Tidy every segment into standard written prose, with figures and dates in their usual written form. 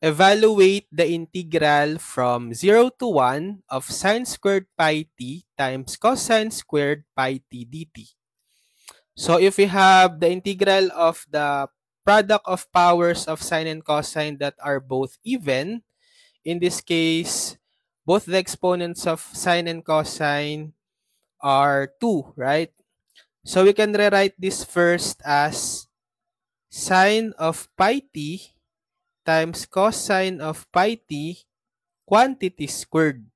evaluate the integral from 0 to 1 of sine squared pi t times cosine squared pi t dt. So if we have the integral of the product of powers of sine and cosine that are both even, in this case, both the exponents of sine and cosine are 2, right? So we can rewrite this first as sine of pi t times cosine of pi t quantity squared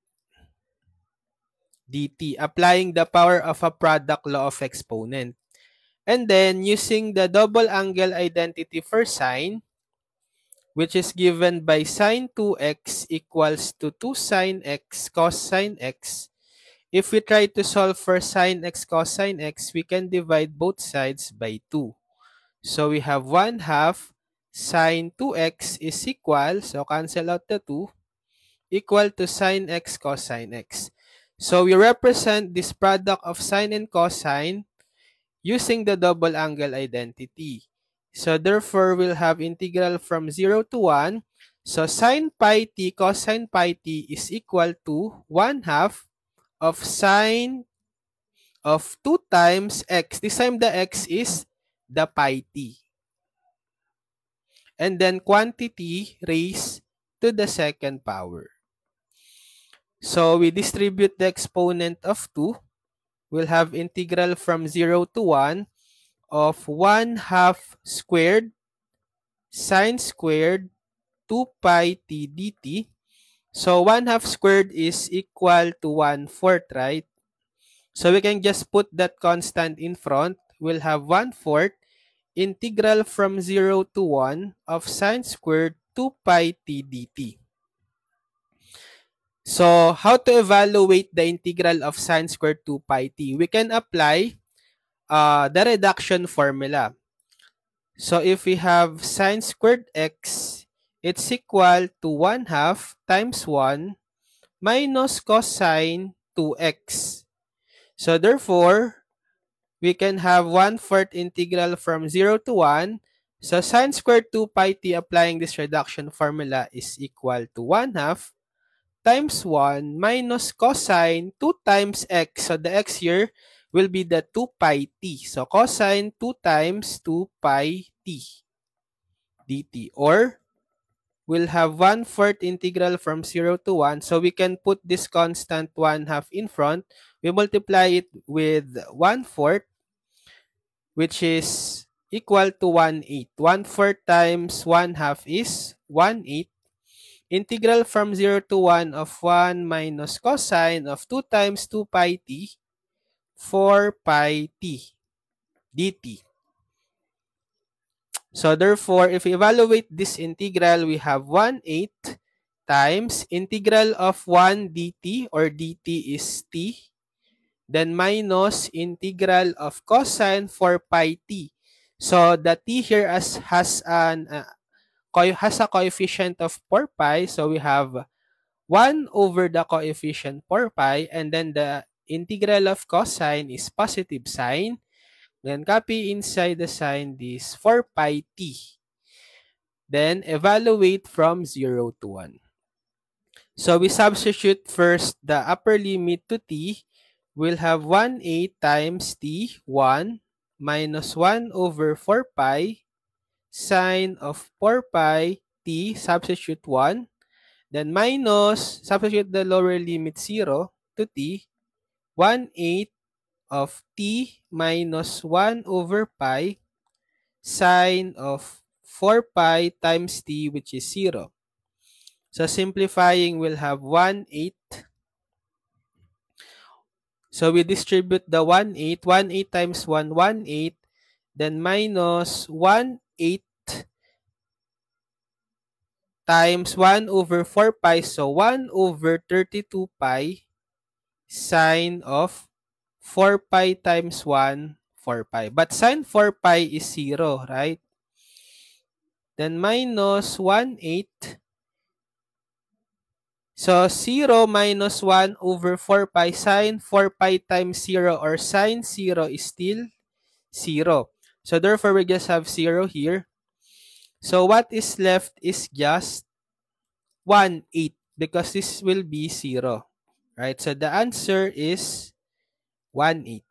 dt, applying the power of a product law of exponent. And then, using the double angle identity for sine, which is given by sine 2x equals to 2 sine x cos sine x. If we try to solve for sine x cos sine x, we can divide both sides by 2. So we have 1 half sine 2x is equal, so cancel out the 2, equal to sine x cos sine x. So we represent this product of sine and cosine using the double angle identity. So therefore, we'll have integral from 0 to 1. So sine pi t cosine pi t is equal to 1 half of sine of 2 times x. This time the x is the pi t. And then quantity raised to the second power. So we distribute the exponent of 2. We'll have integral from 0 to 1 of 1 half squared sine squared 2 pi t dt. So 1 half squared is equal to 1/4, right? So we can just put that constant in front. We'll have 1/4 integral from 0 to 1 of sine squared 2 pi t dt. So how to evaluate the integral of sine squared 2 pi t? We can apply the reduction formula. So if we have sine squared x, it's equal to 1 half times 1 minus cosine 2x. So therefore, we can have 1/4 integral from 0 to 1. So sine squared 2 pi t applying this reduction formula is equal to 1 half times 1 minus cosine 2 times x. So the x here will be the 2 pi t. So cosine 2 times 2 pi t dt, or we'll have 1/4 integral from 0 to 1. So we can put this constant 1 half in front. We multiply it with 1/4, which is equal to 1/8. 1/4 times 1 half is 1/8. Integral from 0 to 1 of 1 minus cosine of 2 times 2 pi t, 4 pi t dt. So therefore, if we evaluate this integral, we have 1/8 times integral of 1 dt, or dt is t, then minus integral of cosine 4 pi t. So the t here has a coefficient of 4 pi, so we have 1 over the coefficient 4 pi, and then the integral of cosine is positive sign. Then copy inside the sign this 4 pi t. Then evaluate from 0 to 1. So we substitute first the upper limit to t. We'll have 1/8 times t, 1, minus 1 over 4 pi, sine of 4 pi t, substitute 1. Then minus, substitute the lower limit 0 to t, 1/8 of t minus 1 over pi, sine of 4 pi times t, which is 0. So simplifying, we'll have 1/8. So we distribute the 1/8. 1/8 times 1, 1/8. Then minus 1/8 times 1 over 4 pi. So 1 over 32 pi sine of 4 pi times 1, 4 pi. But sine 4 pi is 0, right? Then minus 1/8. So 0 minus 1 over 4 pi, sine 4 pi times 0, or sine 0 is still 0. So therefore, we just have 0 here. So what is left is just 1/8 because this will be 0. Right? So the answer is 1/8.